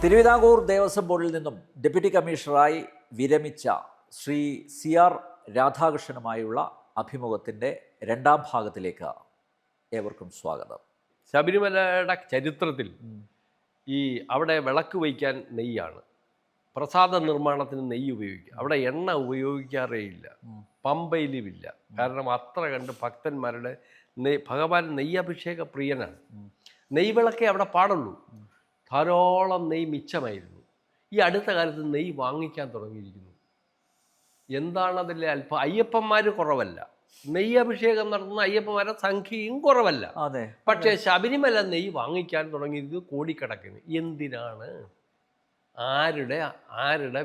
തിരുവിതാംകൂർ ദേവസ്വം ബോർഡിൽ നിന്നും ഡെപ്യൂട്ടി കമ്മീഷണറായി വിരമിച്ച ശ്രീ CR രാധാകൃഷ്ണനുമായുള്ള അഭിമുഖത്തിൻ്റെ രണ്ടാം ഭാഗത്തിലേക്ക് ഏവർക്കും സ്വാഗതം. ശബരിമലയുടെ ചരിത്രത്തിൽ ഈ അവിടെ വിളക്ക് വയ്ക്കാൻ നെയ്യാണ്, പ്രസാദ നിർമ്മാണത്തിന് നെയ്യ് ഉപയോഗിക്കുക. അവിടെ എണ്ണ ഉപയോഗിക്കാറേ ഇല്ല, പമ്പയിലുമില്ല. കാരണം അത്ര കണ്ട് ഭക്തന്മാരുടെ ഭഗവാൻ നെയ്യഭിഷേക പ്രിയനാണ്. നെയ്വിളക്കേ അവിടെ പാടുള്ളൂ. ധാരാളം നെയ്യ് മിച്ചമായിരുന്നു. ഈ അടുത്ത കാലത്ത് നെയ്യ് വാങ്ങിക്കാൻ തുടങ്ങിയിരിക്കുന്നു. എന്താണ് അതിലെ അയ്യപ്പന്മാർ കുറവല്ല, നെയ്യഭിഷേകം നടത്തുന്ന അയ്യപ്പന്മാരുടെ സംഖ്യയും കുറവല്ല. പക്ഷേ ശബരിമല നെയ്യ് വാങ്ങിക്കാൻ തുടങ്ങിയത് കോടിക്കണക്കിന്. എന്തിനാണ്? ആരുടെ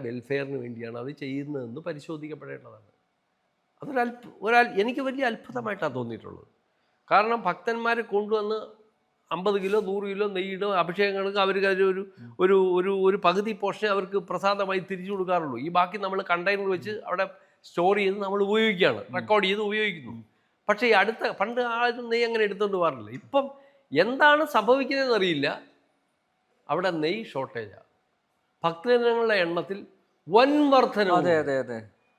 വെൽഫെയറിന് വേണ്ടിയാണ് അത് ചെയ്യുന്നതെന്ന് പരിശോധിക്കപ്പെടേണ്ടതാണ്. എനിക്ക് വലിയ അത്ഭുതമായിട്ടാണ് തോന്നിയിട്ടുള്ളത്. കാരണം ഭക്തന്മാർ കൊണ്ടുവന്ന് 50 കിലോ 100 കിലോ നെയ്യിടും അഭിഷേകങ്ങൾക്ക് അവർക്ക് ഒരു ഒരു ഒരു ഒരു പകുതി പോർഷൻ അവർക്ക് പ്രസാദമായി തിരിച്ചു കൊടുക്കാറുള്ളൂ. ഈ ബാക്കി നമ്മൾ കണ്ടെയ്നർ വെച്ച് അവിടെ സ്റ്റോർ ചെയ്ത് നമ്മൾ ഉപയോഗിക്കുകയാണ്, റെക്കോർഡ് ചെയ്ത് ഉപയോഗിക്കുന്നു. പക്ഷേ ഈ പണ്ട് ആരും നെയ്യ് അങ്ങനെ എടുത്തുകൊണ്ട് പോകാറില്ല. ഇപ്പം എന്താണ് സംഭവിക്കുന്നതെന്ന് അറിയില്ല, അവിടെ നെയ്യ് ഷോർട്ടേജാണ്. ഭക്തജനങ്ങളുടെ എണ്ണത്തിൽ വൻ വർധന.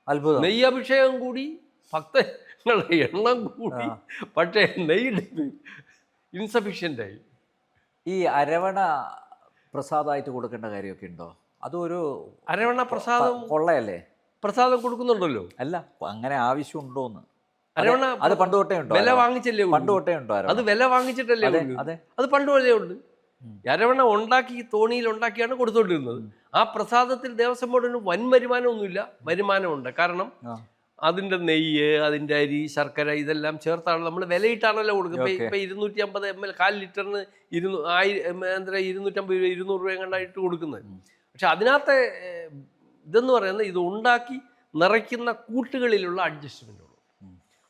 അത്ഭുതം. നെയ്യ് അഭിഷേകം കൂടി, ഭക്തജനങ്ങളുടെ എണ്ണം കൂടി, പക്ഷേ നെയ്യ് ഇൻസഫിഷ്യൻ്റായി. ഈ അരവണ പ്രസാദമായിട്ട് കൊടുക്കേണ്ട കാര്യമൊക്കെ ഉണ്ടോ? അതൊരു അരവണ പ്രസാദം കൊള്ളയല്ലേ? പ്രസാദം കൊടുക്കുന്നുണ്ടല്ലോ. അല്ല, അങ്ങനെ ആവശ്യമുണ്ടോന്ന്. അരവണ അത് പണ്ട് തൊട്ടേ ഉണ്ടോ? വില വാങ്ങിച്ചല്ലേ? പണ്ട് തൊട്ടേ ഉണ്ടോ? അത് വില വാങ്ങിച്ചിട്ടല്ലേ? അത് പണ്ട് തൊട്ടേ ഉണ്ട്. അരവണ ഉണ്ടാക്കി തോണിയിൽ ഉണ്ടാക്കിയാണ് കൊടുത്തോണ്ടിരുന്നത്. ആ പ്രസാദത്തിൽ ദേവസ്വം ബോർഡിന് വൻ വരുമാനമൊന്നുമില്ല. വരുമാനമുണ്ട്. കാരണം അതിൻ്റെ നെയ്യ്, അതിൻ്റെ അരി, ശർക്കര ഇതെല്ലാം ചേർത്താണ് നമ്മൾ വിലയിട്ടാണല്ലോ കൊടുക്കുന്നത്. ഇപ്പം 250 ml 1/4 ലിറ്ററിന് 250 200 രൂപ കണ്ടായിട്ട് കൊടുക്കുന്നത്. പക്ഷെ അതിനകത്തെ ഇതെന്ന് പറയുന്നത് ഇത് ഉണ്ടാക്കി നിറയ്ക്കുന്ന കൂട്ടുകളിലുള്ള അഡ്ജസ്റ്റ്മെൻറ്റുള്ളൂ.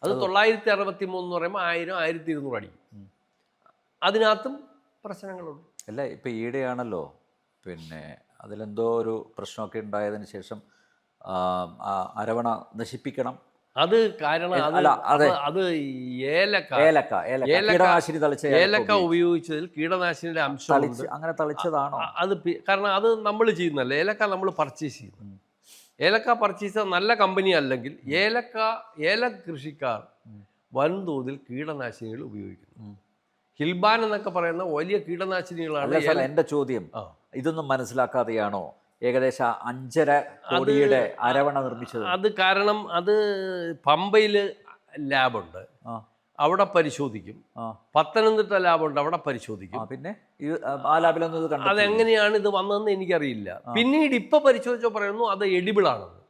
അത് 963 എന്ന് പറയുമ്പോൾ 1000 1200 അടിക്കും. അതിനകത്തും പ്രശ്നങ്ങളുണ്ട്. അല്ല, ഇപ്പം ഈയിടെയാണല്ലോ പിന്നെ അതിലെന്തോ ഒരു പ്രശ്നമൊക്കെ ഉണ്ടായതിനു ശേഷം അരവണ നശിപ്പിക്കണം. അത് കാരണം അത് ഏലക്ക ഉപയോഗിച്ചതിൽ കീടനാശിനിയുടെ അംശം അങ്ങനെ തളിച്ചതാണോ? അത് കാരണം അത് നമ്മൾ ചെയ്യുന്നല്ല, ഏലക്ക നമ്മൾ പർച്ചേസ് ചെയ്യുന്നു. ഏലക്ക പർച്ചേസ് നല്ല കമ്പനി അല്ലെങ്കിൽ ഏല കൃഷിക്കാർ വൻതോതിൽ കീടനാശിനികൾ ഉപയോഗിക്കുന്നു. ഹിൽബാൻ എന്നൊക്കെ പറയുന്ന വലിയ കീടനാശിനികളാണ്. എൻ്റെ ചോദ്യം, ഇതൊന്നും മനസ്സിലാക്കാതെയാണോ ഏകദേശം 5.5 കോടിയുടെ അരവണ നിർമ്മിച്ചത്? അത് കാരണം അത് പമ്പയിൽ ലാബുണ്ട്, അവിടെ പരിശോധിക്കും. പത്തനംതിട്ട ലാബുണ്ട്, അവിടെ പരിശോധിക്കും. പിന്നെ ആ ലാബിലൊന്നും അതെങ്ങനെയാണ് ഇത് വന്നതെന്ന് എനിക്കറിയില്ല. പിന്നീട് ഇപ്പൊ പരിശോധിച്ചോ പറയുന്നു അത് എഡിബിൾ ആണെന്ന്.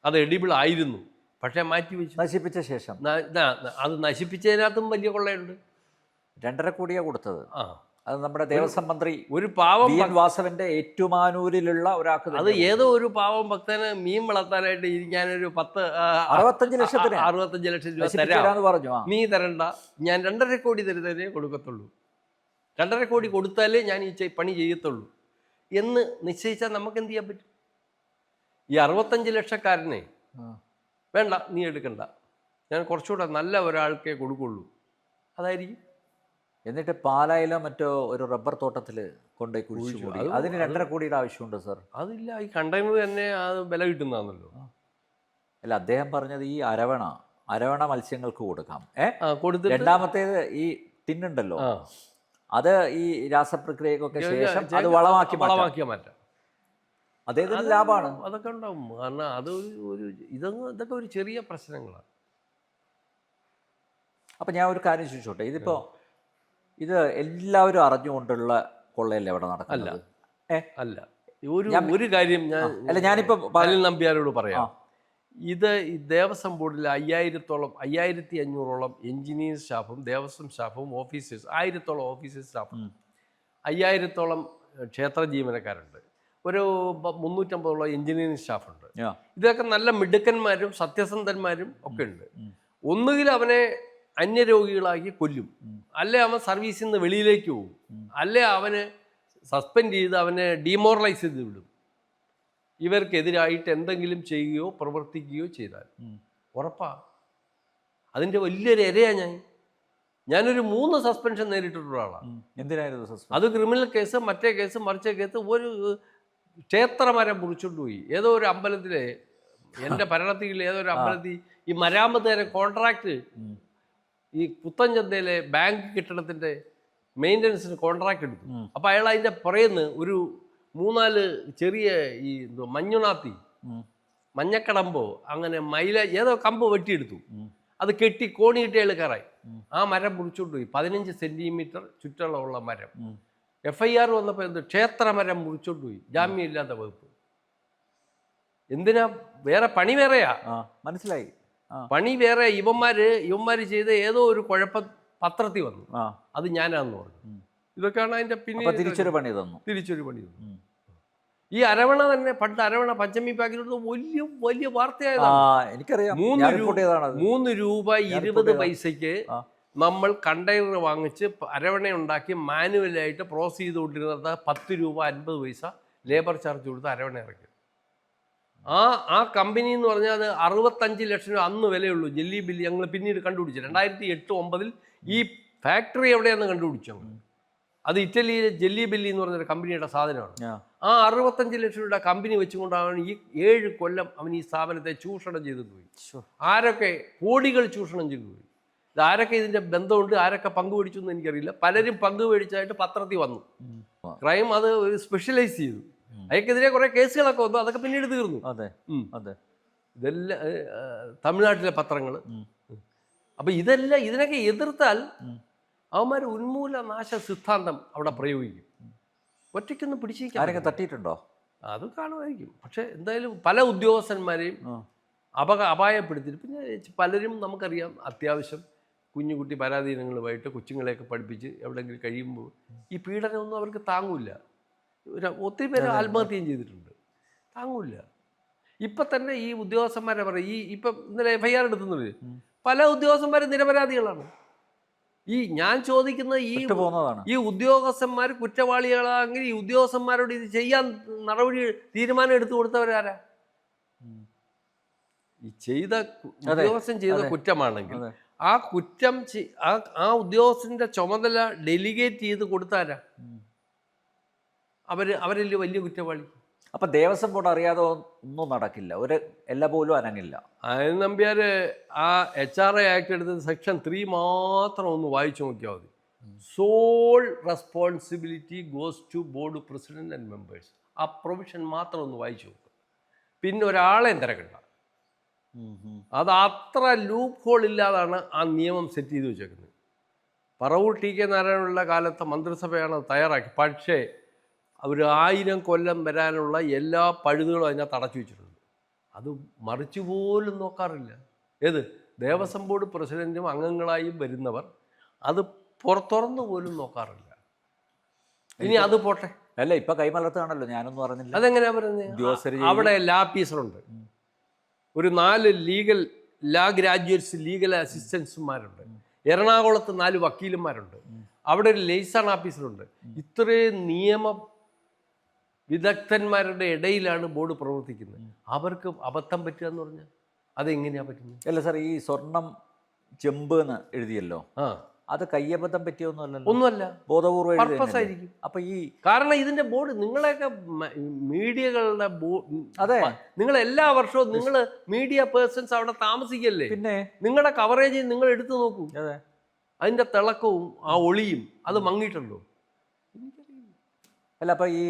അത് എഡിബിൾ ആയിരുന്നു, പക്ഷെ മാറ്റി വെച്ചു. നശിപ്പിച്ച ശേഷം അത് നശിപ്പിച്ചതിനകത്തും വലിയ കൊള്ളയുണ്ട്. 2.5 കോടിയാണ് കൊടുത്തത്. അത് നമ്മുടെ ദേവസ്വം മന്ത്രി ഒരു പാവം വാസവന്റെ ഏറ്റുമാനൂരിലുള്ള ഒരാൾക്ക്. അത് ഏതോ ഒരു പാവം ഭക്തന് മീൻ വളർത്താനായിട്ട് ഇരിക്കാനൊരു 65 ലക്ഷം രൂപ തരാം പറഞ്ഞു. നീ തരണ്ട, ഞാൻ 2.5 കോടി തരുന്നതേ കൊടുക്കത്തുള്ളൂ, 2.5 കോടി കൊടുത്താലേ ഞാൻ ഈ പണി ചെയ്യത്തുള്ളൂ എന്ന് നിശ്ചയിച്ചാൽ നമുക്ക് എന്ത് ചെയ്യാൻ പറ്റും? ഈ 65 ലക്ഷക്കാരനെ വേണ്ട, നീ എടുക്കണ്ട, ഞാൻ കുറച്ചുകൂടെ നല്ല ഒരാൾക്കേ കൊടുക്കുള്ളൂ, അതായിരിക്കും. എന്നിട്ട് പാലായിലോ മറ്റോ ഒരു റബ്ബർ തോട്ടത്തിൽ കൊണ്ടുപോയി കുഴിച്ചു കൂടി. അതിന് 2.5 കോടിയുടെ ആവശ്യമുണ്ട് സാർ. അതില്ല, ഈ കണ്ടെയ്നർ തന്നെ അത് വില കിട്ടുന്നതാണല്ലോ. അല്ല, അദ്ദേഹം പറഞ്ഞത് ഈ അരവണ മത്സ്യങ്ങൾക്ക് കൊടുക്കാം. കൊടുത്തിട്ട് രണ്ടാമത്തേത് ഈ ടിന്നുണ്ടല്ലോ, അത് ഈ രാസപ്രക്രിയക്കൊക്കെ ശേഷം അത് വളമാക്കി മാറ്റാം. അദ്ദേഹത്തിന് ലാഭമാണ്. അതൊക്കെ ഉണ്ടാവും. കാരണം അത് ഇതൊക്കെ ഒരു ചെറിയ പ്രശ്നങ്ങളാണ്. അപ്പം ഞാൻ ഒരു കാര്യം ചോദിച്ചോട്ടെ, ഇത് എല്ലാവരും അറിഞ്ഞുകൊണ്ടുള്ള കൊള്ളയല്ലേ അവിടെ നടക്കുന്നത്? അല്ല, ഒരു കാര്യം ഞാനിപ്പോ അനിൽ നമ്പ്യാരോട് പറയാം. ഇത് ഈ ദേവസ്വം ബോർഡിൽ 1500ഓളം എഞ്ചിനീയർ സ്റ്റാഫും ദേവസ്വം സ്റ്റാഫും ഓഫീസേഴ്സ്, 1000ഓളം ഓഫീസേഴ്സ് സ്റ്റാഫും 5000ഓളം ക്ഷേത്ര ജീവനക്കാരുണ്ട്, ഒരു 350ഓളം എഞ്ചിനീയറിംഗ് സ്റ്റാഫുണ്ട്. ഇതൊക്കെ നല്ല മിടുക്കന്മാരും സത്യസന്ധന്മാരും ഒക്കെ ഉണ്ട്. ഒന്നുകിൽ അവനെ അന്യരോഗികളാക്കി കൊല്ലും, അല്ലെ അവൻ സർവീസിൽ നിന്ന് വെളിയിലേക്ക് പോകും, അല്ലെ അവന് സസ്പെൻഡ് ചെയ്ത് അവനെ ഡീമോറലൈസ് ചെയ്ത് വിടും. ഇവർക്കെതിരായിട്ട് എന്തെങ്കിലും ചെയ്യുകയോ പ്രവർത്തിക്കുകയോ ചെയ്താൽ ഉറപ്പാ അതിൻ്റെ വലിയൊരു ഇരയാണ് ഞാനൊരു 3 സസ്പെൻഷൻ നേരിട്ടിട്ടുള്ള ആളാണ്. എന്തിനായിരുന്നു സസ്പെൻഷൻ? അത് ക്രിമിനൽ കേസ്, മറ്റേ കേസ്, മറിച്ച കേസ്. ഒരു ക്ഷേത്രമരം മുറിച്ചുകൊണ്ട് പോയി. ഏതോ ഒരു അമ്പലത്തിലെ, എൻ്റെ ഭരണത്തിൽ ഏതോ ഒരു അമ്പലത്തിൽ ഈ മരാമത്തുകാരെ കോൺട്രാക്ട്, ഈ പുത്തൻചന്തയിലെ ബാങ്ക് കെട്ടിടത്തിൻ്റെ മെയിൻ്റനൻസിന് കോൺട്രാക്ട് എടുത്തു. അപ്പോൾ അയാൾ അതിൻ്റെ പുറയുന്ന ഒരു 3-4 ചെറിയ ഈ മഞ്ഞുണാത്തി, മഞ്ഞക്കടമ്പോ അങ്ങനെ ഏതോ കമ്പ് വെട്ടിയെടുത്തു. അത് കെട്ടി കോണി കിട്ടി അയാൾ കയറായി. ആ മരം മുറിച്ചുകൊണ്ട് പോയി. 15 സെൻറ്റിമീറ്റർ ചുറ്റളവുള്ള മരം. FIR വന്നപ്പോൾ എന്ത്, ക്ഷേത്രമരം മുറിച്ചുകൊണ്ട് പോയി. ജാമ്യമില്ലാത്ത വകുപ്പ്. എന്തിനാ? വേറെ പണി വേറെയാ. മനസ്സിലായി. പണി വേറെ. ഇവന്മാര് ചെയ്ത ഏതോ ഒരു കുഴപ്പം പത്രത്തിൽ വന്നു. അത് ഞാനാന്ന് പറഞ്ഞു. ഇതൊക്കെയാണ് അതിന്റെ പിന്നെ തിരിച്ചൊരു പണി തന്നു. ഈ അരവണ തന്നെ, പണ്ട് അരവണ പഞ്ചമി പാക്കിലോട്ട് വലിയ വലിയ വാർത്തയായതാണ്. എനിക്കറിയാം. 3 രൂപ 20 പൈസയ്ക്ക് നമ്മൾ കണ്ടെയ്നർ വാങ്ങിച്ച് അരവണ ഉണ്ടാക്കി മാനുവലായിട്ട് പ്രോസസ് ചെയ്തുകൊണ്ടിരുന്നത് 10 രൂപ 50 പൈസ ലേബർ ചാർജ് കൊടുത്ത് അരവണ ഇറക്കി. ആ കമ്പനി എന്ന് പറഞ്ഞാൽ അത് 65 ലക്ഷം രൂപ അന്ന് വിലയുള്ളൂ. ജെല്ലി ബില്ലി ഞങ്ങൾ പിന്നീട് കണ്ടുപിടിച്ചു. 2008-9 ഈ ഫാക്ടറി എവിടെയാണെന്ന് കണ്ടുപിടിച്ചു. അത് ഇറ്റലിയിലെ ജെല്ലി ബില്ലി എന്ന് പറഞ്ഞൊരു കമ്പനിയുടെ സാധനമാണ്. ആ 65 ലക്ഷം രൂപയുടെ കമ്പനി വെച്ചുകൊണ്ടാണ് ഈ 7 കൊല്ലം അവൻ ഈ സ്ഥാപനത്തെ ചൂഷണം ചെയ്തു പോയി. ആരൊക്കെ കോടികൾ ചൂഷണം ചെയ്തു പോയി. ഇത് ആരൊക്കെ ഇതിൻ്റെ ബന്ധമുണ്ട്, ആരൊക്കെ പങ്കുപിടിച്ചു എന്ന് എനിക്കറിയില്ല. പലരും പങ്കുപിടിച്ചായിട്ട് പത്രത്തിൽ വന്നു. ക്രൈം അത് സ്പെഷ്യലൈസ് ചെയ്തു. അയാൾക്കെതിരെ കുറെ കേസുകളൊക്കെ വന്നു. അതൊക്കെ പിന്നീട് തീർന്നു. ഇതെല്ലാം തമിഴ്നാട്ടിലെ പത്രങ്ങൾ. അപ്പൊ ഇതിനൊക്കെ എതിർത്താൽ അവന്മാർ ഉന്മൂല നാശ സിദ്ധാന്തം അവിടെ പ്രയോഗിക്കും. ഒറ്റയ്ക്കൊന്നും പിടിച്ചിരിക്കാൻ തട്ടിയിട്ടുണ്ടോ? അത് കാണുമായിരിക്കും. പക്ഷെ എന്തായാലും പല ഉദ്യോഗസ്ഥന്മാരെയും അപായപ്പെടുത്തിയിട്ട് പിന്നെ പലരും നമുക്കറിയാം അത്യാവശ്യം കുഞ്ഞുകുട്ടി പരാധീനങ്ങളുമായിട്ട് കൊച്ചുങ്ങളെയൊക്കെ പഠിപ്പിച്ച് എവിടെയെങ്കിലും കഴിയുമ്പോൾ ഈ പീഡനമൊന്നും അവർക്ക് താങ്ങൂല. ഒത്തിരി പേര് ആത്മഹത്യയും ചെയ്തിട്ടുണ്ട്. താങ്ങൂല. ഇപ്പം തന്നെ ഈ ഉദ്യോഗസ്ഥന്മാരെ പറയും, ഇപ്പം ഇന്നലെ FIR എടുത്തുന്നത് പല ഉദ്യോഗസ്ഥന്മാരും നിരപരാധികളാണ്. ഞാൻ ചോദിക്കുന്നത് ഈ ഉദ്യോഗസ്ഥന്മാർ കുറ്റവാളികളാണെങ്കിൽ ഈ ഉദ്യോഗസ്ഥന്മാരോട് ഇത് ചെയ്യാൻ തീരുമാനം എടുത്തു കൊടുത്തവരാരാ? ഈ ഉദ്യോഗസ്ഥൻ ചെയ്ത കുറ്റമാണെങ്കിൽ ആ കുറ്റം ആ ഉദ്യോഗസ്ഥന്റെ ചുമതല ഡെലിഗേറ്റ് ചെയ്ത് കൊടുത്താരാ? അവരല്ലേ വലിയ കുറ്റവാളി. അപ്പൊ ദേവസ്വം ബോർഡ് അറിയാതെ ഒന്നും നടക്കില്ല. എല്ലാ പോലും അനങ്ങില്ല. അനിൽ നമ്പ്യാർ ആ HRA ആക്ട് എടുത്തത് സെക്ഷൻ 3 മാത്രം ഒന്ന് വായിച്ചു നോക്കിയാൽ മതി. Sole responsibility goes to board president and members. ആ പ്രൊവിഷൻ മാത്രം ഒന്ന് വായിച്ചു നോക്കുക. പിന്നെ ഒരാളെയും തിരക്കണ്ട. അത് അത്ര ലൂപ്പ് ഹോൾ ഇല്ലാതാണ് ആ നിയമം സെറ്റ് ചെയ്ത് വെച്ചേക്കുന്നത്. പറവൂർ TK നാരായണനുള്ള കാലത്തെ മന്ത്രിസഭയാണ് അത് തയ്യാറാക്കി. പക്ഷേ അവർ 1000 കൊല്ലം വരാനുള്ള എല്ലാ പഴുതുകളും അതിനകത്ത് അടച്ചു വെച്ചിട്ടുണ്ട്. അത് മറിച്ചു പോലും നോക്കാറില്ല. ഏത് ദേവസ്വം ബോർഡ് പ്രസിഡന്റും അംഗങ്ങളായും വരുന്നവർ അത് തുറന്നു പോലും നോക്കാറില്ല. ഇനി അത് പോട്ടെ. അല്ല, ഇപ്പൊ കൈമലർത്താണല്ലോ. ഞാനൊന്നും പറഞ്ഞില്ല. അതെങ്ങനെയാ പറയുന്നത്? അവിടെ ലാപ്പീസറുണ്ട്, ഒരു 4 ലാ ഗ്രാജുവേറ്റ്സ് ലീഗൽ അസിസ്റ്റൻസുമാരുണ്ട്, എറണാകുളത്ത് 4 വക്കീലന്മാരുണ്ട്, അവിടെ ഒരു ലൈസൺ ഓഫീസറുണ്ട്. ഇത്രയും നിയമ വിദഗ്ധന്മാരുടെ ഇടയിലാണ് ബോർഡ് പ്രവർത്തിക്കുന്നത്. അവർക്ക് അബദ്ധം പറ്റുക എന്ന് പറഞ്ഞാൽ അതെങ്ങനെയാ പറ്റുന്നത്? അല്ല സാർ, ഈ സ്വർണം ചെമ്പ് എന്ന് എഴുതിയല്ലോ, അത് കയ്യബദ്ധം ഒന്നുമല്ല, ബോധപൂർവ്വം പർപ്പസ് ആയിരിക്കും. അപ്പൊ കാരണം ഇതിന്റെ ബോർഡ് നിങ്ങളെയൊക്കെ മീഡിയകളുടെ അതെ, നിങ്ങൾ എല്ലാ വർഷവും നിങ്ങൾ മീഡിയ പേഴ്സൺസ് അവിടെ താമസിക്കല്ലേ, പിന്നെ നിങ്ങളുടെ കവറേജ് നിങ്ങൾ എടുത്തു നോക്കൂ. അതിന്റെ തിളക്കവും ആ ഒളിയും അത് മങ്ങിയിട്ടുണ്ടോ? അല്ല, അപ്പൊ ഈ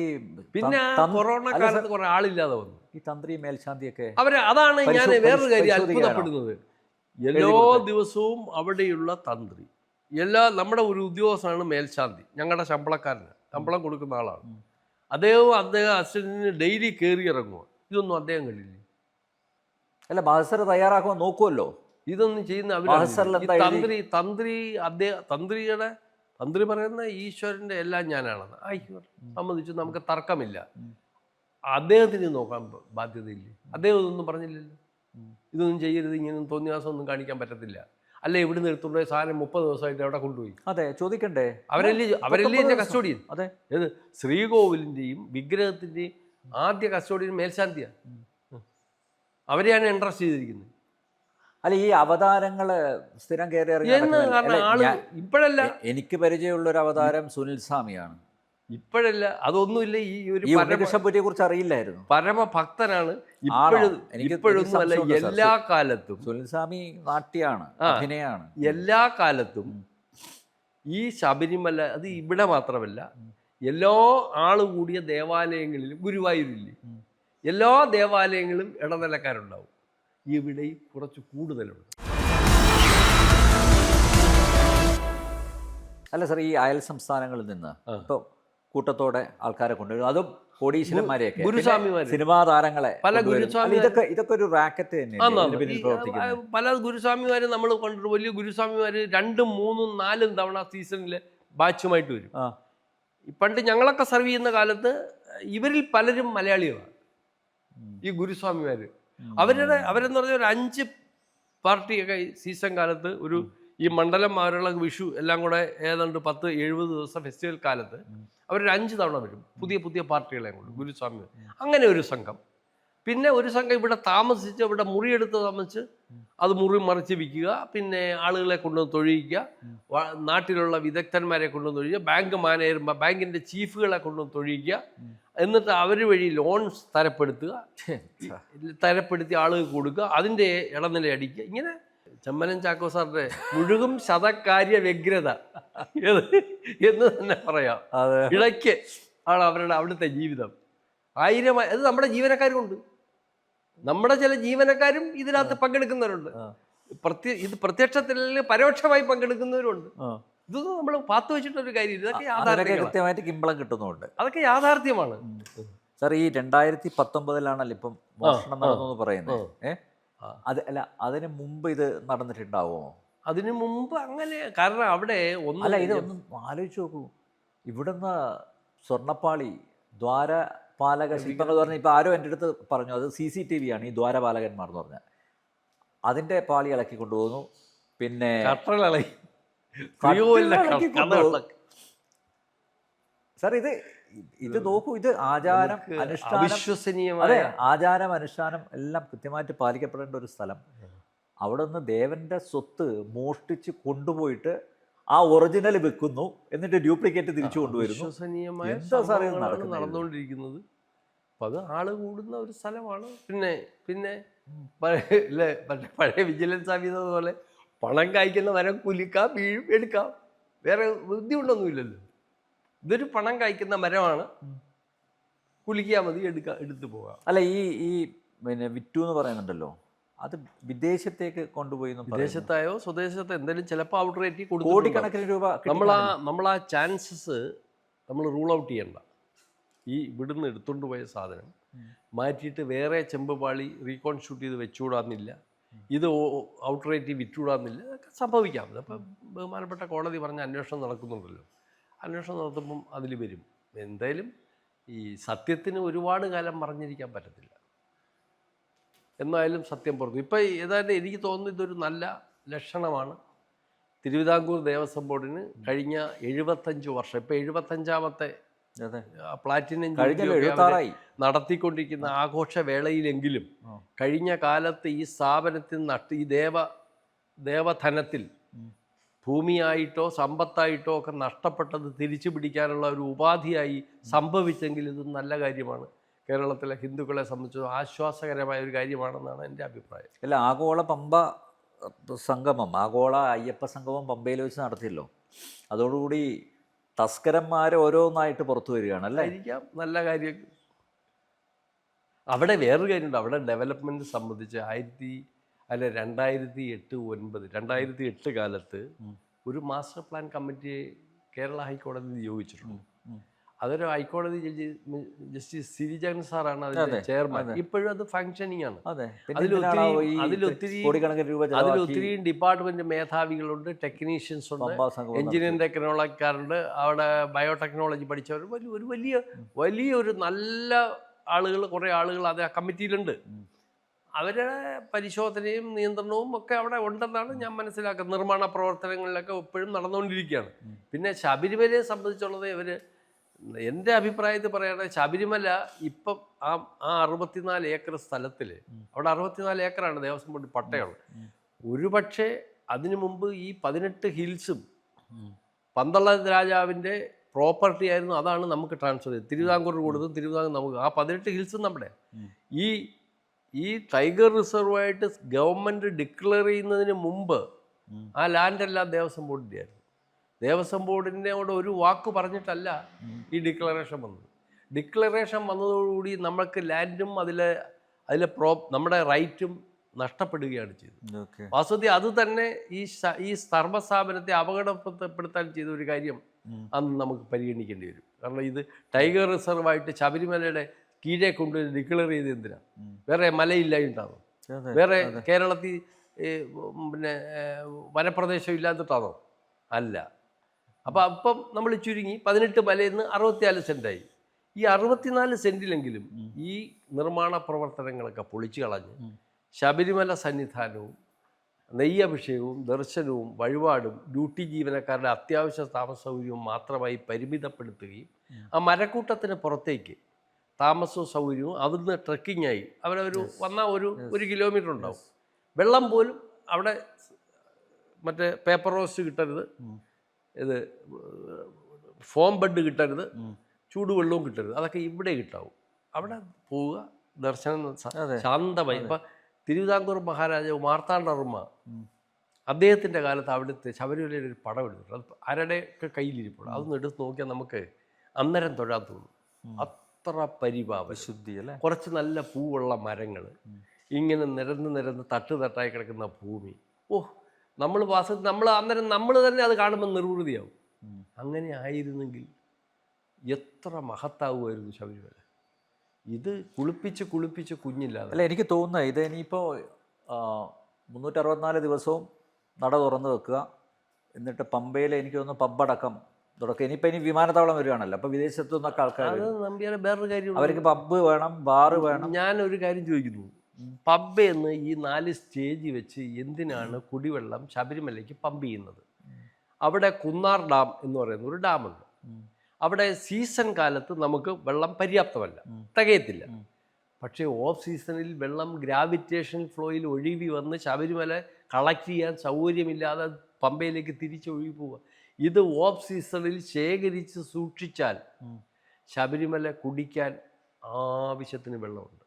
പിന്നെ കൊറോണ കാലത്ത് കുറെ ആളില്ലാതെ വന്നു. ഈ തന്ത്രി മേൽശാന്തിയൊക്കെ അതാണ് ഞാൻ വേറൊരു കാര്യം അത്ഭുതപ്പെടുന്നത്. എല്ലാ ദിവസവും അവിടെയുള്ള തന്ത്രി, നമ്മുടെ ഒരു ഉദ്യോഗസ്ഥനാണ് മേൽശാന്തി, ഞങ്ങളുടെ ശമ്പളം കൊടുക്കുന്ന ആളാണ്. അദ്ദേഹം അസിസ്റ്റന്റിന് ഡെയിലി കയറി ഇറങ്ങുക. ഇതൊന്നും അദ്ദേഹം കണ്ടില്ലേ? അല്ല, മഹസർ തയ്യാറാക്കുമ്പോൾ നോക്കുമല്ലോ. ഇതൊന്നും ചെയ്യുന്ന തന്ത്രി പറയുന്ന ഈശ്വരന്റെ എല്ലാം ഞാനാണെന്ന് ആയിക്കോട്ടെ, സംബന്ധിച്ച് നമുക്ക് തർക്കമില്ല. അദ്ദേഹത്തിന് നോക്കാൻ ബാധ്യതയില്ലേ? അദ്ദേഹം ഇതൊന്നും പറഞ്ഞില്ലല്ലോ. ഇതൊന്നും ചെയ്യരുത്, ഇങ്ങനെ തോന്നിയാസം ഒന്നും കാണിക്കാൻ പറ്റത്തില്ല. അല്ലെ, ഇവിടുന്ന് എടുത്തുകൊണ്ട് സാധനം 30 ദിവസമായിട്ട് എവിടെ കൊണ്ടുപോയി? അതെ, ചോദിക്കണ്ടേ? അവരല്ലേ എന്റെ കസ്റ്റോഡിയൻ. അതെ, ഏത് ശ്രീകോവിലിന്റെയും വിഗ്രഹത്തിന്റെയും ആദ്യ കസ്റ്റോഡിയൻ മേൽശാന്തിയാണ്. അവരെയാണ് ഇൻട്രസ്റ്റ് ചെയ്തിരിക്കുന്നത്. അല്ല ഈ അവതാരങ്ങള് സ്ഥിരം കയറി ഇറങ്ങി എന്ന് നടക്കുന്നതല്ലേ? കാരണം അല്ല, ആള് ഇപ്പോഴല്ല എനിക്ക് പരിചയമുള്ള ഒരു അവതാരം സുനിൽ സ്വാമിയാണ്. ഇപ്പോഴല്ല അതൊന്നുമില്ല. ഈ ഒരു ഈ ഉണ്ണികൃഷ്ണപുരിയെ കുറിച്ച് അറിയില്ലായിരുന്നു. പരമഭക്തനാണ്. ആണോ? ഇപ്പോഴൊന്നും അല്ല, സംശയമുണ്ട് സർ. എല്ലാ കാലത്തും സുനിൽ സ്വാമി നാട്യാണ്, അഭിനയാണ്. എല്ലാ കാലത്തും ഈ ശബരിമല അത് ഇവിടെ മാത്രമല്ല, എല്ലാ ആള് കൂടിയ ദേവാലയങ്ങളിലും, ഗുരുവായൂരില്ലേ, എല്ലാ ദേവാലയങ്ങളും ഇടനിലക്കാരുണ്ടാവും. ഇവിടെ കുറച്ച് കൂടുതലുണ്ട്. അല്ല സാർ, ഈ അയൽ സംസ്ഥാനങ്ങളിൽ നിന്ന് ഇപ്പൊ കൂട്ടത്തോടെ ആൾക്കാരെ കൊണ്ടുവരും, അതും കോടീശ്വരന്മാരെയൊക്കെ, ഗുരുസ്വാമിമാര്, സിനിമാ താരങ്ങളെ പല കൊണ്ടുവരും. ഗുരുസ്വാമി അല്ല, ഇതൊക്കെ ഒരു റാക്കറ്റ് തന്നെയാണ് പിന്നിൽ പ്രവർത്തിക്കുന്നത്. പല ഗുരുസ്വാമിമാര് നമ്മൾ കൊണ്ടുവരും. വലിയ ഗുരുസ്വാമിമാര് 2, 3, 4 തവണ സീസണിൽ ബാച്ചുമായിട്ട് വരും. പണ്ട് ഞങ്ങളൊക്കെ സർവ് ചെയ്യുന്ന കാലത്ത് ഇവരിൽ പലരും മലയാളികളാണ്, ഈ ഗുരുസ്വാമിമാര്. അവരെന്ന് പറഞ്ഞാൽ ഒരു 5 പാർട്ടിയൊക്കെ സീസൺ കാലത്ത്, ഒരു ഈ മണ്ഡലം അവരുള്ള വിഷു എല്ലാം കൂടെ ഏതാണ്ട് 10-70 ദിവസം ഫെസ്റ്റിവൽ കാലത്ത് അവരൊരു 5 തവണ വരും, പുതിയ പുതിയ പാർട്ടികളെ കൊണ്ട്, ഗുരുസ്വാമി. അങ്ങനെ ഒരു സംഘം. പിന്നെ ഒരു സംഘം ഇവിടെ താമസിച്ച്, ഇവിടെ മുറിയെടുത്ത് താമസിച്ച് അത് മുറി മറിച്ച് വിൽക്കുക, പിന്നെ ആളുകളെ കൊണ്ടുവന്ന് തൊഴിയിക്കുക, നാട്ടിലുള്ള വിദഗ്ധന്മാരെ കൊണ്ടുവന്ന് തൊഴിയുക, ബാങ്ക് മാനേജർ, ബാങ്കിൻ്റെ ചീഫുകളെ കൊണ്ടുവന്ന് തൊഴിയിക്കുക, എന്നിട്ട് അവർ വഴി ലോൺസ് തരപ്പെടുത്തി ആളുകൾക്ക് കൊടുക്കുക, അതിൻ്റെ ഇടനില അടിക്കുക. ഇങ്ങനെ ചെമ്മനം ചാക്കോ സാറിന്റെ മുഴുകും ശതകാര്യ വ്യഗ്രത എന്ന് തന്നെ പറയാം. ഇടയ്ക്ക് ആണ് അവരുടെ അവിടുത്തെ ജീവിതം. 1000 അത് നമ്മുടെ ജീവനക്കാരുമുണ്ട്. നമ്മുടെ ചില ജീവനക്കാരും ഇതിനകത്ത് പങ്കെടുക്കുന്നവരുണ്ട്. ഇത് പ്രത്യക്ഷത്തിൽ പരോക്ഷമായി പങ്കെടുക്കുന്നവരുണ്ട്. ഇതൊന്നും നമ്മൾ പാത്തു വെച്ചിട്ടൊരു കാര്യം. ഇതൊക്കെ കൃത്യമായിട്ട് കിമ്പളം കിട്ടുന്നുണ്ട്. അതൊക്കെ യാഥാർത്ഥ്യമാണ് സാർ. ഈ 2019 ഇപ്പം മോഷണം നടന്നു പറയുന്നത്. അല്ല, അതിന് മുമ്പ് ഇത് നടന്നിട്ടുണ്ടാവുമോ? അതിനു മുമ്പ് അങ്ങനെ, കാരണം അവിടെ അല്ല, ഇതൊന്നും ആലോചിച്ച് നോക്കൂ. ഇവിടുന്ന് സ്വർണ്ണപ്പാളി, ദ്വാരപാലക ശില്പങ്ങൾ പറഞ്ഞ, ഇപ്പം ആരോ എൻ്റെ അടുത്ത് പറഞ്ഞു, അത് CCTV ആണ് ഈ ദ്വാരപാലകന്മാർ എന്ന് പറഞ്ഞാൽ. അതിൻ്റെ പാളി ഇളക്കി കൊണ്ടുപോകുന്നു. പിന്നെ സാർ, ഇത് നോക്കൂ, ഇത് ആചാരം, അനുഷ്ഠാനം, അവിശ്വസനീയമായ ആചാരം, അനുഷ്ഠാനം എല്ലാം കൃത്യമായിട്ട് പാലിക്കപ്പെടേണ്ട ഒരു സ്ഥലം. അവിടെ നിന്ന് ദേവന്റെ സ്വത്ത് മോഷ്ടിച്ച് കൊണ്ടുപോയിട്ട് ആ ഒറിജിനൽ വെക്കുന്നു, എന്നിട്ട് ഡ്യൂപ്ലിക്കേറ്റ് തിരിച്ചു കൊണ്ടുവരുന്നു. വിശ്വസനീയമായ നടന്നുകൊണ്ടിരിക്കുന്നത്. അപ്പം അത് ആള് കൂടുന്ന ഒരു സ്ഥലമാണ്. പിന്നെ പഴയ വിജിലൻസ് ഓഫീസർ പോലെ പണം കായ്ക്കുന്ന മരം കുലിക്കാം, വീഴും, എടുക്കാം, വേറെ ബുദ്ധിമുട്ടൊന്നുമില്ലല്ലോ. ഇതൊരു പണം കായ്ക്കുന്ന മരമാണ്, കുലിക്കാൻ മതി, എടുത്തു പോകാം. അല്ല, ഈ പിന്നെ വിറ്റു എന്ന് പറയുന്നുണ്ടല്ലോ, അത് വിദേശത്തേക്ക് കൊണ്ടുപോയി. വിദേശത്തായോ സ്വദേശത്തോ എന്തെങ്കിലും ചിലപ്പോൾ ഔട്ട് റേറ്റ് കൊടുക്കും, കോടിക്കണക്കിന് രൂപ. നമ്മൾ ആ ചാൻസസ് നമ്മൾ റൂൾ ഔട്ട് ചെയ്യണ്ട. ഈ ഇവിടുന്ന് എടുത്തുകൊണ്ട് പോയ സാധനം മാറ്റിയിട്ട് വേറെ ചെമ്പുപാളി റീകോൺസ്റ്റിറ്റ്യൂട്ട് ചെയ്ത് വെച്ചുകൂടാന്നില്ല, ഇത് ഔട്ട് റേറ്റ് വിറ്റുകൂടാന്നില്ല. അതൊക്കെ സംഭവിക്കാം. അപ്പം ബഹുമാനപ്പെട്ട കോടതി പറഞ്ഞ അന്വേഷണം നടക്കുന്നുണ്ടല്ലോ. അന്വേഷണം നടത്തുമ്പം അതിൽ വരും. എന്തായാലും ഈ സത്യത്തിന് ഒരുപാട് കാലം മറഞ്ഞിരിക്കാൻ പറ്റത്തില്ല. എന്നാലും സത്യം പുറത്തു. ഇപ്പം ഏതാണ്ട് എനിക്ക് തോന്നുന്നു ഇതൊരു നല്ല ലക്ഷണമാണ്. തിരുവിതാംകൂർ ദേവസ്വം ബോർഡിന് കഴിഞ്ഞ 75 വർഷം, ഇപ്പം 75ാമത്തെ പ്ലാറ്റിനം നടത്തിക്കൊണ്ടിരിക്കുന്ന ആഘോഷവേളയിലെങ്കിലും കഴിഞ്ഞ കാലത്ത് ഈ സ്ഥാപനത്തിൽ ഈ ദേവധനത്തിൽ ഭൂമിയായിട്ടോ സമ്പത്തായിട്ടോ ഒക്കെ നഷ്ടപ്പെട്ടത് തിരിച്ചു പിടിക്കാനുള്ള ഒരു ഉപാധിയായി സംഭവിച്ചെങ്കിൽ ഇത് നല്ല കാര്യമാണ്. കേരളത്തിലെ ഹിന്ദുക്കളെ സംബന്ധിച്ച് ആശ്വാസകരമായ ഒരു കാര്യമാണെന്നാണ് എൻ്റെ അഭിപ്രായം. അല്ല, ആഗോള പമ്പ സംഗമം, ആഗോള അയ്യപ്പ സംഗമം പമ്പയിൽ വെച്ച് നടത്തിയല്ലോ. അതോടുകൂടി തസ്കരന്മാർ ഓരോന്നായിട്ട് പുറത്തു വരികയാണ് അല്ലേ? ആയിരിക്കാം, നല്ല കാര്യം. അവിടെ വേറൊരു കാര്യമുണ്ട്. അവിടെ ഡെവലപ്മെൻറ്റ് സംബന്ധിച്ച് 2008 കാലത്ത് ഒരു മാസ്റ്റർ പ്ലാൻ കമ്മിറ്റിയെ കേരള ഹൈക്കോടതി നിയോഗിച്ചിട്ടുണ്ട്. അതൊരു ഹൈക്കോടതി ജഡ്ജി ജസ്റ്റിസ് സിരിജൻ സാറാണ് അതിന്റെ ചെയർമാൻ. ഇപ്പോഴും അത് ഫങ്ഷനിങ് ആണ്. അതിലൊത്തിരി ഡിപ്പാർട്ട്മെന്റ് മേധാവികളുണ്ട്, ടെക്നീഷ്യൻസ് ഉണ്ട്, എഞ്ചിനീയറിംഗ് ടെക്നോളജിക്കാരുണ്ട്, അവിടെ ബയോടെക്നോളജി പഠിച്ചവർ, വലിയൊരു നല്ല ആളുകൾ, കുറേ ആളുകൾ അത് ആ കമ്മിറ്റിയിലുണ്ട്. അവരുടെ പരിശോധനയും നിയന്ത്രണവും ഒക്കെ അവിടെ ഉണ്ടെന്നാണ് ഞാൻ മനസ്സിലാക്കുന്നത്. നിർമ്മാണ പ്രവർത്തനങ്ങളിലൊക്കെ എപ്പോഴും നടന്നുകൊണ്ടിരിക്കുകയാണ്. പിന്നെ ശബരിമലയെ സംബന്ധിച്ചുള്ളത് എൻ്റെ അഭിപ്രായത്തിൽ പറയുകയാണെങ്കിൽ ശബരിമല ഇപ്പം ആ 64 ഏക്കർ സ്ഥലത്തിൽ, അവിടെ 64 ഏക്കറാണ് ദേവസ്വം ബോർഡ് പട്ടയുള്ളത്. ഒരുപക്ഷെ അതിനു മുമ്പ് ഈ 18 ഹിൽസും പന്തള രാജാവിൻ്റെ പ്രോപ്പർട്ടി ആയിരുന്നു. അതാണ് നമുക്ക് ട്രാൻസ്ഫർ ചെയ്തത്. തിരുവിതാംകൂർ കൊടുത്തും തിരുവിതാംകൂർ നമുക്ക് ആ 18 ഹിൽസും നമ്മുടെ ഈ ഈ ടൈഗർ റിസർവായിട്ട് ഗവൺമെൻറ് ഡിക്ലെയർ ചെയ്യുന്നതിന് മുമ്പ് ആ ലാൻഡെല്ലാം ദേവസ്വം ബോർഡിൻ്റെ ആയിരുന്നു. ദേവസ്വം ബോർഡിനോട് ഒരു വാക്ക് പറഞ്ഞിട്ടല്ല ഈ ഡിക്ലറേഷൻ വന്നത്. ഡിക്ലറേഷൻ വന്നതോടുകൂടി നമ്മൾക്ക് ലാൻഡും അതിലെ നമ്മുടെ റൈറ്റും നഷ്ടപ്പെടുകയാണ് ചെയ്തത്. വാസ്തവത്തിൽ അത് തന്നെ ഈ ധർമ്മസ്ഥാപനത്തെ അപകടപ്പെടുത്താൻ ചെയ്ത ഒരു കാര്യം അന്ന് നമുക്ക് പരിഗണിക്കേണ്ടി വരും. കാരണം ഇത് ടൈഗർ റിസർവായിട്ട് ശബരിമലയുടെ കീഴെ കൊണ്ട് ഡിക്ലെയർ ചെയ്ത് എന്തിനാ? വേറെ മലയില്ലായിട്ടാണോ? വേറെ കേരളത്തിൽ പിന്നെ വനപ്രദേശം ഇല്ലാത്തിട്ടാണോ? അല്ല. അപ്പം നമ്മൾ ചുരുങ്ങി 18 മലയിൽ നിന്ന് 64 സെൻറ്റായി. ഈ 64 സെൻറ്റിലെങ്കിലും ഈ നിർമ്മാണ പ്രവർത്തനങ്ങളൊക്കെ പൊളിച്ചു കളഞ്ഞ് ശബരിമല സന്നിധാനവും നെയ്യഭിഷേകവും ദർശനവും വഴിപാടും ഡ്യൂട്ടി ജീവനക്കാരുടെ അത്യാവശ്യ താമസ സൗകര്യവും മാത്രമായി പരിമിതപ്പെടുത്തുകയും ആ മരക്കൂട്ടത്തിന് പുറത്തേക്ക് താമസവും സൗകര്യവും അവിടുന്ന് ട്രക്കിങ്ങായി വന്നാൽ ഒരു കിലോമീറ്റർ ഉണ്ടാവും. വെള്ളം പോലും അവിടെ മറ്റേ പേപ്പർ റോസ്റ്റ് കിട്ടരുത്, ഇത് ഫോം ബെഡ് കിട്ടരുത്, ചൂടുവെള്ളവും കിട്ടരുത്. അതൊക്കെ ഇവിടെ കിട്ടാവും. അവിടെ പോവുക, ദർശനം ശാന്തമായി. ഇപ്പം തിരുവിതാംകൂർ മഹാരാജാവ് മാർത്താണ്ഡവർമ്മ അദ്ദേഹത്തിൻ്റെ കാലത്ത് അവിടുത്തെ ശബരിമലയിൽ ഒരു പടം എടുത്തിട്ടുണ്ട്. അത് ആരുടെയൊക്കെ കയ്യിലിരിപ്പുള്ളൂ. അതൊന്നും എടുത്ത് നോക്കിയാൽ നമുക്ക് അന്നേരം തൊഴാൻ തോന്നും. അത്ര പരിപാവന ശുദ്ധി അല്ലേ. കുറച്ച് നല്ല പൂവുള്ള മരങ്ങൾ, ഇങ്ങനെ നിരന്ന് തട്ടായി കിടക്കുന്ന ഭൂമി. നമ്മൾ അന്നേരം നമ്മൾ തന്നെ അത് കാണുമ്പോൾ നിർവൃതിയാവും. അങ്ങനെ ആയിരുന്നെങ്കിൽ എത്ര മഹത്താവുമായിരുന്നു ശബരിമല. ഇത് കുളിപ്പിച്ച് കുഞ്ഞില്ലാതെ. അല്ല, എനിക്ക് തോന്നുന്നത് ഇത് ഇനിയിപ്പോൾ 364 ദിവസവും നട തുറന്ന് വെക്കുക, എന്നിട്ട് പമ്പയിൽ എനിക്ക് തോന്നുന്നു പബ്ബടക്കം തുടക്കം. ഇനി വിമാനത്താവളം വരികയാണല്ലോ, അപ്പോൾ വിദേശത്തു നിന്നൊക്കെ ആൾക്കാർ നമ്പിയാരെ വേറൊരു കാര്യം, അവർക്ക് പബ്ബ് വേണം, ബാറ് വേണം. ഞാനൊരു കാര്യം ചോദിക്കുന്നു, പമ്പ് എന്ന് ഈ 4 സ്റ്റേജ് വെച്ച് എന്തിനാണ് കുടിവെള്ളം ശബരിമലയ്ക്ക് പമ്പ് ചെയ്യുന്നത്? അവിടെ കുന്നാർ ഡാം എന്ന് പറയുന്ന ഒരു ഡാമുണ്ട്. അവിടെ സീസൺ കാലത്ത് നമുക്ക് വെള്ളം പര്യാപ്തമല്ല, തികയത്തില്ല. പക്ഷേ ഓഫ് സീസണിൽ വെള്ളം ഗ്രാവിറ്റേഷൻ ഫ്ലോയിൽ ഒഴുകി വന്ന് ശബരിമല കളക്ട് ചെയ്യാൻ സൗകര്യമില്ലാതെ പമ്പയിലേക്ക് തിരിച്ചൊഴുകി പോവുക. ഇത് ഓഫ് സീസണിൽ ശേഖരിച്ച് സൂക്ഷിച്ചാൽ ശബരിമല കുടിക്കാൻ ആവശ്യത്തിന് വെള്ളമുണ്ട്.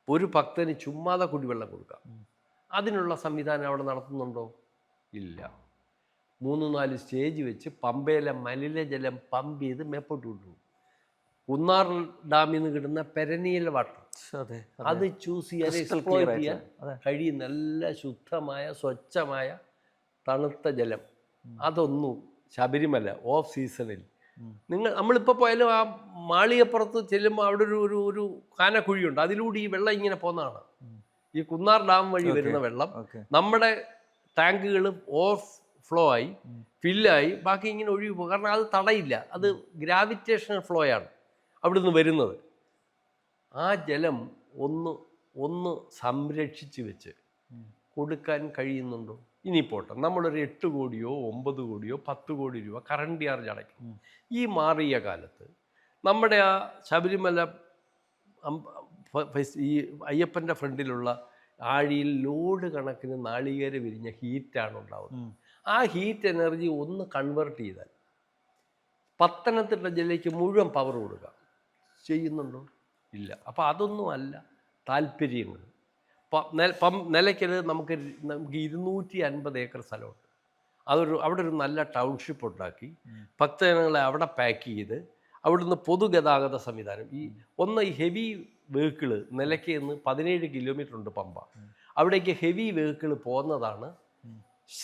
ഒരു ഭക്തന് ചുമ്മാതെ കുടിവെള്ളം കൊടുക്കാം. അതിനുള്ള സംവിധാനം അവിടെ നടത്തുന്നുണ്ടോ? ഇല്ല. 3-4 സ്റ്റേജ് വെച്ച് പമ്പയിലെ മലിനജലം പമ്പ് ചെയ്ത് മേപ്പോട്ട് കൊണ്ടുപോകും. കുന്നാർ ഡാമിൽ നിന്ന് കിട്ടുന്ന പെരനിയൽ വാട്ടർ അത് ചൂസ് ചെയ്യാൻ എക്സ്പ്ലോയിറ്റ് ചെയ്യാൻ കഴിയും. നല്ല ശുദ്ധമായ സ്വച്ഛമായ തണുത്ത ജലം. അതൊന്നും ശബരിമല ഓഫ് സീസണിൽ നമ്മളിപ്പോൾ പോയാലും ആ മാളികപ്പുറത്ത് ചെല്ലുമ്പോൾ അവിടെ ഒരു കാനക്കുഴിയുണ്ട്. അതിലൂടെ ഈ വെള്ളം ഇങ്ങനെ പോകുന്നതാണ്. ഈ കുന്നാർ ഡാം വഴി വരുന്ന വെള്ളം നമ്മുടെ ടാങ്കുകൾ ഓഫ് ഫ്ലോ ആയി ഫില്ലായി ബാക്കി ഇങ്ങനെ ഒഴുകി പോകും. കാരണം അത് തടയില്ല, അത് ഗ്രാവിറ്റേഷണൽ ഫ്ലോ ആണ് അവിടുന്ന് വരുന്നത്. ആ ജലം ഒന്ന് സംരക്ഷിച്ച് വെച്ച് കൊടുക്കാൻ കഴിയുന്നുണ്ടോ? ഇനി പോട്ടെ, നമ്മളൊരു 8 കോടിയോ 9 കോടിയോ 10 കോടി രൂപ കറണ്ട് ചാർജ് അടയ്ക്കും. ഈ മാറിയ കാലത്ത് നമ്മുടെ ആ ശബരിമല ഈ അയ്യപ്പൻ്റെ ഫ്രണ്ടിലുള്ള ആഴിയിൽ ലോഡ് കണക്കിന് നാളികേര വിരിഞ്ഞ ഹീറ്റാണ് ഉണ്ടാവുന്നത്. ആ ഹീറ്റ് എനർജി ഒന്ന് കൺവേർട്ട് ചെയ്താൽ പത്തനംതിട്ട ജില്ലയ്ക്ക് മുഴുവൻ പവർ കൊടുക്കാം. ചെയ്യുന്നുണ്ടോ? ഇല്ല. അപ്പോൾ അതൊന്നും അല്ല താല്പര്യങ്ങൾ. നിലയ്ക്കൽ നമുക്ക് 250 ഏക്കർ സ്ഥലമുണ്ട്. അവിടെ ഒരു നല്ല ടൗൺഷിപ്പ് ഉണ്ടാക്കി ഭക്തജനങ്ങളെ അവിടെ പാക്ക് ചെയ്ത് അവിടുന്ന് പൊതുഗതാഗത സംവിധാനം ഈ ഹെവി വെഹിക്കിള് നിലയ്ക്ക് നിന്ന് 17 കിലോമീറ്റർ ഉണ്ട് പമ്പ. അവിടേക്ക് ഹെവി വെഹിക്കിള് പോകുന്നതാണ്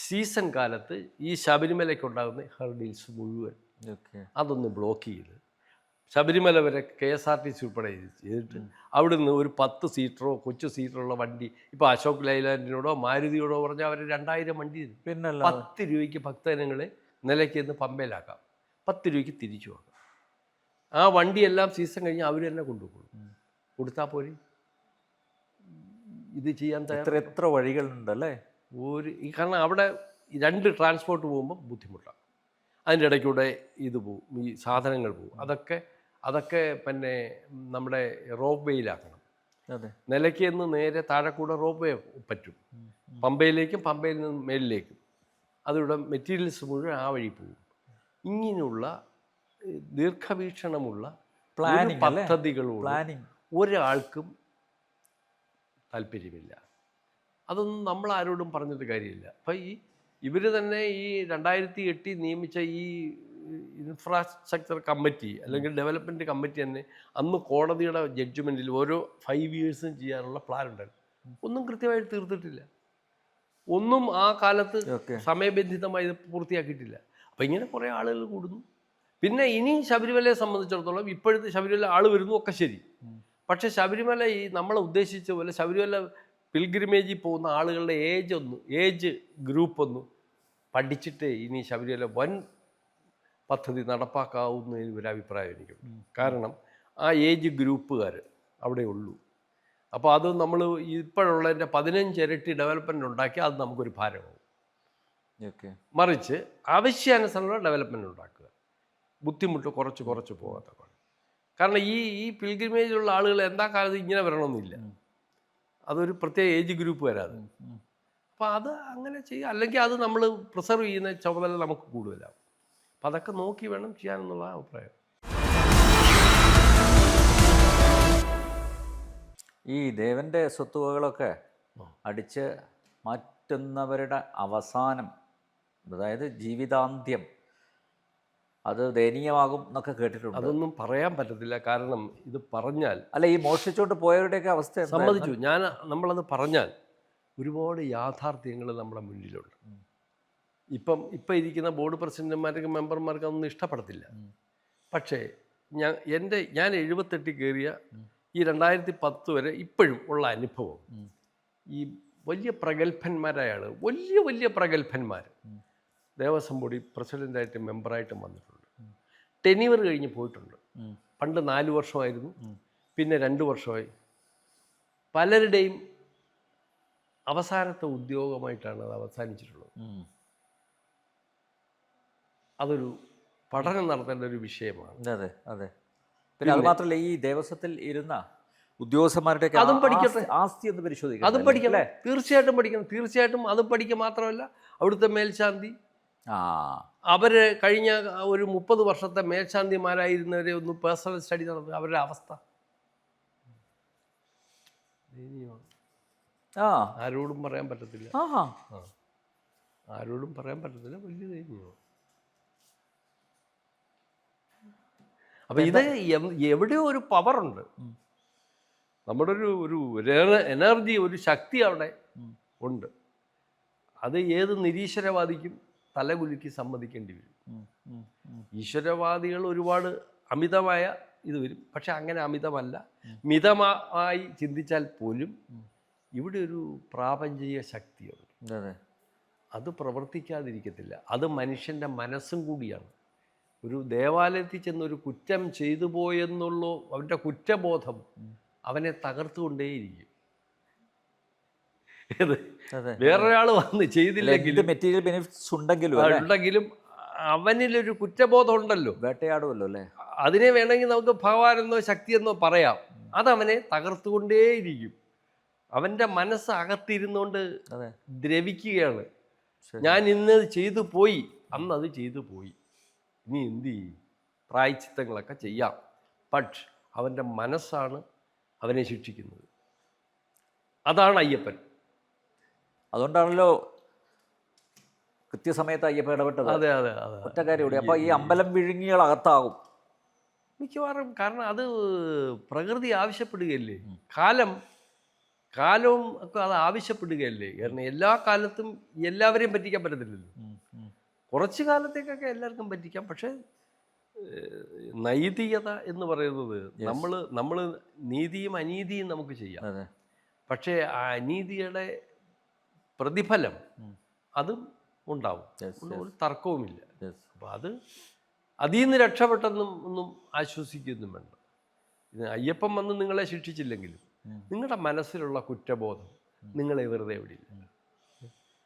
സീസൺ കാലത്ത് ഈ ശബരിമലയ്ക്കുണ്ടാകുന്ന ഹർഡിൽസ് മുഴുവൻ. അതൊന്ന് ബ്ലോക്ക് ചെയ്ത് ശബരിമല വരെ KSRTC ഉൾപ്പെടെ ചെയ്തിട്ട് അവിടുന്ന് ഒരു 10 സീറ്ററോ കൊച്ചു സീറ്ററുള്ള വണ്ടി, ഇപ്പോൾ അശോക് ലൈലാൻഡിനോടോ മാരുതിയോടോ പറഞ്ഞാൽ അവർ 2000 വണ്ടി പിന്നെ 10 രൂപയ്ക്ക് ഭക്തജനങ്ങളെ നിലയ്ക്ക് നിന്ന് പമ്പയിലാക്കാം, 10 രൂപയ്ക്ക് തിരിച്ചു വാങ്ങാം. ആ വണ്ടിയെല്ലാം സീസൺ കഴിഞ്ഞ് അവർ തന്നെ കൊണ്ടുപോകും. കൊടുത്താൽ പോരെ. ഇത് ചെയ്യാൻ എത്ര വഴികളുണ്ടല്ലേ കാരണം അവിടെ 2 ട്രാൻസ്പോർട്ട് പോകുമ്പോൾ ബുദ്ധിമുട്ടാണ്. അതിൻ്റെ ഇടയ്ക്കൂടെ ഇത് പോവും, ഈ സാധനങ്ങൾ പോവും. അതൊക്കെ പിന്നെ നമ്മുടെ റോപ്പ് വേയിലാക്കണം. നിലയ്ക്ക് നിന്ന് നേരെ താഴെ കൂടെ റോപ്പ് വേ പറ്റും. പമ്പയിലേക്കും പമ്പയിൽ നിന്ന് മേലിലേക്കും. അതിവിടെ മെറ്റീരിയൽസ് മുഴുവൻ ആ വഴി പോകും. ഇങ്ങനെയുള്ള ദീർഘവീക്ഷണമുള്ള പ്ലാനിങ് അല്ലേ? പദ്ധതികളോട് പ്ലാനിങ്. ഒരാൾക്കും താല്പര്യമില്ല. അതൊന്നും നമ്മൾ ആരോടും പറഞ്ഞിട്ട് കാര്യമില്ല. അപ്പം ഇവർ തന്നെ ഈ 2008 നിയമിച്ച ഈ ഇൻഫ്രാസ്ട്രക്ചർ കമ്മിറ്റി അല്ലെങ്കിൽ ഡെവലപ്മെൻറ്റ് കമ്മിറ്റി തന്നെ അന്ന് കോടതിയുടെ ജഡ്ജ്മെൻറ്റിൽ ഓരോ 5 ഇയേഴ്സും ചെയ്യാനുള്ള പ്ലാൻ ഉണ്ടായിരുന്നു. ഒന്നും കൃത്യമായിട്ട് തീർത്തിട്ടില്ല. ഒന്നും ആ കാലത്ത് സമയബന്ധിതമായി ഇത് പൂർത്തിയാക്കിയിട്ടില്ല. അപ്പം ഇങ്ങനെ കുറേ ആളുകൾ കൂടുന്നു. പിന്നെ ഇനി ശബരിമലയെ സംബന്ധിച്ചിടത്തോളം ഇപ്പോഴത്തെ ശബരിമല ആൾ വരുന്നു ഒക്കെ ശരി. പക്ഷേ ശബരിമല ഈ നമ്മളെ ഉദ്ദേശിച്ച പോലെ ശബരിമല പിൽഗ്രിമേജിൽ പോകുന്ന ആളുകളുടെ ഏജ് ഗ്രൂപ്പ് ഒന്ന് പഠിച്ചിട്ടേ ഇനി ശബരിമല വൻ പദ്ധതി നടപ്പാക്കാവുന്നതിന് ഒരു അഭിപ്രായം എനിക്കുണ്ട്. കാരണം ആ ഏജ് ഗ്രൂപ്പുകാർ അവിടെ ഉള്ളൂ. അപ്പോൾ അത് നമ്മൾ ഇപ്പോഴുള്ളതിൻ്റെ 15 ഇരട്ടി ഡെവലപ്മെൻറ്റ് ഉണ്ടാക്കി അത് നമുക്കൊരു ഭാരമാവും. മറിച്ച് ആവശ്യാനുസരണമുള്ള ഡെവലപ്മെൻറ്റ് ഉണ്ടാക്കുക, ബുദ്ധിമുട്ട് കുറച്ച് പോകാത്ത. കാരണം ഈ പിൽഗ്രിമേജിലുള്ള ആളുകൾ എന്താ കാലത്ത് ഇങ്ങനെ വരണമെന്നില്ല. അതൊരു പ്രത്യേക ഏജ് ഗ്രൂപ്പ് വരാതെ. അപ്പോൾ അത് അങ്ങനെ ചെയ്യുക. അല്ലെങ്കിൽ അത് നമ്മൾ പ്രിസർവ് ചെയ്യുന്ന ചുമതല നമുക്ക് കൂടുതലാവും. അപ്പം അതൊക്കെ നോക്കി വേണം ചെയ്യാനെന്നുള്ള അഭിപ്രായം. ഈ ദേവൻ്റെ സ്വത്തുവകളൊക്കെ അടിച്ച് മാറ്റുന്നവരുടെ അവസാനം, അതായത് ജീവിതാന്ത്യം, അത് ദയനീയമാകും എന്നൊക്കെ കേട്ടിട്ടുണ്ട്. അതൊന്നും പറയാൻ പറ്റത്തില്ല. കാരണം ഇത് പറഞ്ഞാൽ അല്ല, ഈ മോഷ്ടിച്ചോണ്ട് പോയവരുടെയൊക്കെ അവസ്ഥ സമ്മതിച്ചു. നമ്മളത് പറഞ്ഞാൽ ഒരുപാട് യാഥാർത്ഥ്യങ്ങൾ നമ്മുടെ മുന്നിലുണ്ട്. ഇപ്പം ഇരിക്കുന്ന ബോർഡ് പ്രസിഡന്റുമാർക്ക് മെമ്പർമാർക്ക് അതൊന്നും ഇഷ്ടപ്പെടത്തില്ല. പക്ഷേ ഞാൻ 78 കയറിയ ഈ 2010 വരെ ഇപ്പോഴും ഉള്ള അനുഭവം, ഈ വലിയ പ്രഗത്ഭന്മാരായ ആൾ, വലിയ പ്രഗത്ഭന്മാർ ദേവസ്വം ബോർഡിൽ പ്രസിഡൻ്റായിട്ടും മെമ്പറായിട്ടും വന്നിട്ടുണ്ട്. ടെന്യൂർ കഴിഞ്ഞ് പോയിട്ടുണ്ട്. പണ്ട് 4 വർഷമായിരുന്നു, പിന്നെ 2 വർഷമായി. പലരുടെയും അവസാനത്തെ ഉദ്യോഗമായിട്ടാണ് അത് അവസാനിച്ചിട്ടുള്ളത്. അതൊരു പഠനം നടത്തേണ്ട ഒരു വിഷയമാണ്. അതെ അതെ. പിന്നെ അത് മാത്രമല്ല, ഈ ദേവസ്വത്തിൽ ഇരുന്ന ഉദ്യോഗസ്ഥന്മാരുടെ അതും പഠിക്കട്ടെ, ആസ്തി ഒന്ന് പരിശോധിക്കണം. അതും പഠിക്കണം, തീർച്ചയായിട്ടും പഠിക്കണം. തീർച്ചയായിട്ടും അതും പഠിക്കുക മാത്രമല്ല, അവിടുത്തെ മേൽശാന്തി, അവര് കഴിഞ്ഞ ഒരു 30 വർഷത്തെ മേൽശാന്തിമാരായിരുന്നവരെ ഒന്ന് പേഴ്സണൽ സ്റ്റഡി നടത്തുക. അവരുടെ അവസ്ഥ ആരോടും പറയാൻ പറ്റത്തില്ല. ആരോടും പറയാൻ പറ്റത്തില്ല. വലിയ ദയനീയമാണ്. അപ്പം ഇത് എവിടെയോ ഒരു പവറുണ്ട്, നമ്മുടെ ഒരു എനർജി, ഒരു ശക്തി അവിടെ ഉണ്ട്. അത് ഏത് നിരീശ്വരവാദിക്കും തലകുലുക്കി സമ്മതിക്കേണ്ടി വരും. ഈശ്വരവാദികൾ ഒരുപാട് അമിതമായ ഇത് വരും. പക്ഷെ അങ്ങനെ അമിതമല്ല, മിതമായി ചിന്തിച്ചാൽ പോലും ഇവിടെ ഒരു പ്രാപഞ്ചിക ശക്തിയുണ്ട്. അത് പ്രവർത്തിക്കാതിരിക്കത്തില്ല. അത് മനുഷ്യൻ്റെ മനസ്സും കൂടിയാണ്. ഒരു ദേവാലയത്തിൽ ചെന്നൊരു കുറ്റം ചെയ്തു പോയെന്നുള്ള അവൻ്റെ കുറ്റബോധം അവനെ തകർത്തുകൊണ്ടേയിരിക്കും. വേറൊരാൾ വന്ന് ചെയ്തില്ലെങ്കിലും മെറ്റീരിയൽ ബെനിഫിറ്റ്സ് ഉണ്ടെങ്കിലും അവനിലൊരു കുറ്റബോധം ഉണ്ടല്ലോ, വേട്ടയാടുമല്ലോ അല്ലേ. അതിനെ വേണമെങ്കിൽ നമുക്ക് ഭഗവാനെന്നോ ശക്തിയെന്നോ പറയാം. അതവനെ തകർത്തുകൊണ്ടേയിരിക്കും. അവൻ്റെ മനസ്സ് അകത്തിരുന്നുകൊണ്ട് ദ്രവിക്കുകയാണ്. ഞാൻ ഇന്നത് ചെയ്തു പോയി, അന്നത് ചെയ്തു പോയി, ഇനി എന്ത് ചെയ്യും, പ്രായച്ചിത്തങ്ങളൊക്കെ ചെയ്യാം. പക്ഷെ അവൻ്റെ മനസ്സാണ് അവനെ ശിക്ഷിക്കുന്നത്. അതാണ് അയ്യപ്പൻ. അതുകൊണ്ടാണല്ലോ കൃത്യസമയത്ത് അയ്യപ്പൻ ഇടപെട്ടത്. അതെ അതെ അതെ, ഒറ്റ കാര്യം. അപ്പോൾ ഈ അമ്പലം വിഴുങ്ങികൾ അകത്താകും മിക്കവാറും. കാരണം അത് പ്രകൃതി ആവശ്യപ്പെടുകയല്ലേ, കാലവും ഒക്കെ അത് ആവശ്യപ്പെടുകയല്ലേ. കാരണം എല്ലാ കാലത്തും എല്ലാവരെയും പറ്റിക്കാൻ പറ്റത്തില്ലല്ലോ. കുറച്ച് കാലത്തേക്കൊക്കെ എല്ലാവർക്കും പറ്റിക്കാം. പക്ഷേ നൈതികത എന്ന് പറയുന്നത് നമ്മൾ നീതിയും അനീതിയും നമുക്ക് ചെയ്യാം. പക്ഷേ ആ അനീതിയുടെ പ്രതിഫലം അതും ഉണ്ടാവും, ഒരു തർക്കവുമില്ല. അപ്പോൾ അതിൽ നിന്ന് രക്ഷപ്പെട്ടെന്നും ഒന്നും ആശ്വസിക്കൊന്നും വേണ്ട. അയ്യപ്പൻ വന്ന് നിങ്ങളെ ശിക്ഷിച്ചില്ലെങ്കിലും നിങ്ങളുടെ മനസ്സിലുള്ള കുറ്റബോധം നിങ്ങളെ വെറുതെ വിടില്ല.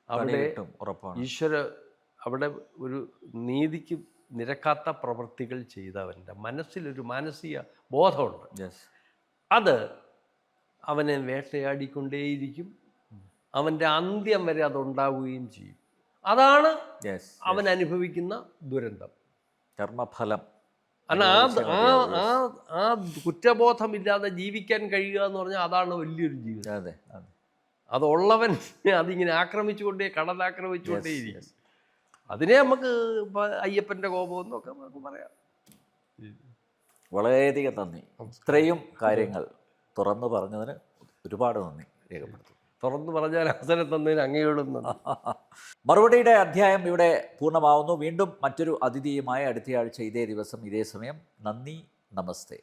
അവിടെ അവിടെ ഒരു നീതിക്ക് നിരക്കാത്ത പ്രവൃത്തികൾ ചെയ്തവൻ്റെ മനസ്സിലൊരു മാനസിക ബോധമുണ്ട്. അത് അവനെ വേട്ടയാടിക്കൊണ്ടേയിരിക്കും. അവൻ്റെ അന്ത്യം വരെ അതുണ്ടാവുകയും ചെയ്യും. അതാണ് യെസ്, അവൻ അനുഭവിക്കുന്ന ദുരന്തം. കർമ്മഫലം. കാരണം ആ കുറ്റബോധമില്ലാതെ ജീവിക്കാൻ കഴിയുക എന്ന് പറഞ്ഞാൽ അതാണ് വലിയൊരു ജീവിതം. അതെ അതെ, അതുള്ളവൻ അതിങ്ങനെ ആക്രമിച്ചുകൊണ്ടേ ഇരിക്കും. അതിനെ നമുക്ക് അയ്യപ്പൻ്റെ കോപം എന്നൊക്കെ നമുക്ക് പറയാം. വളരെയധികം നന്ദി. ഇത്രയും കാര്യങ്ങൾ തുറന്നു പറഞ്ഞതിന് ഒരുപാട് നന്ദി രേഖപ്പെടുത്തുന്നു. തുറന്നു പറഞ്ഞാൽ അവസരം തന്നതിന് അങ്ങയോടും നന്ദി. മറുപടിയുടെ അധ്യായം ഇവിടെ പൂർണ്ണമാവുന്നു. വീണ്ടും മറ്റൊരു അതിഥിയുമായി അടുത്തയാഴ്ച ഇതേ ദിവസം ഇതേ സമയം. നന്ദി, നമസ്തേ.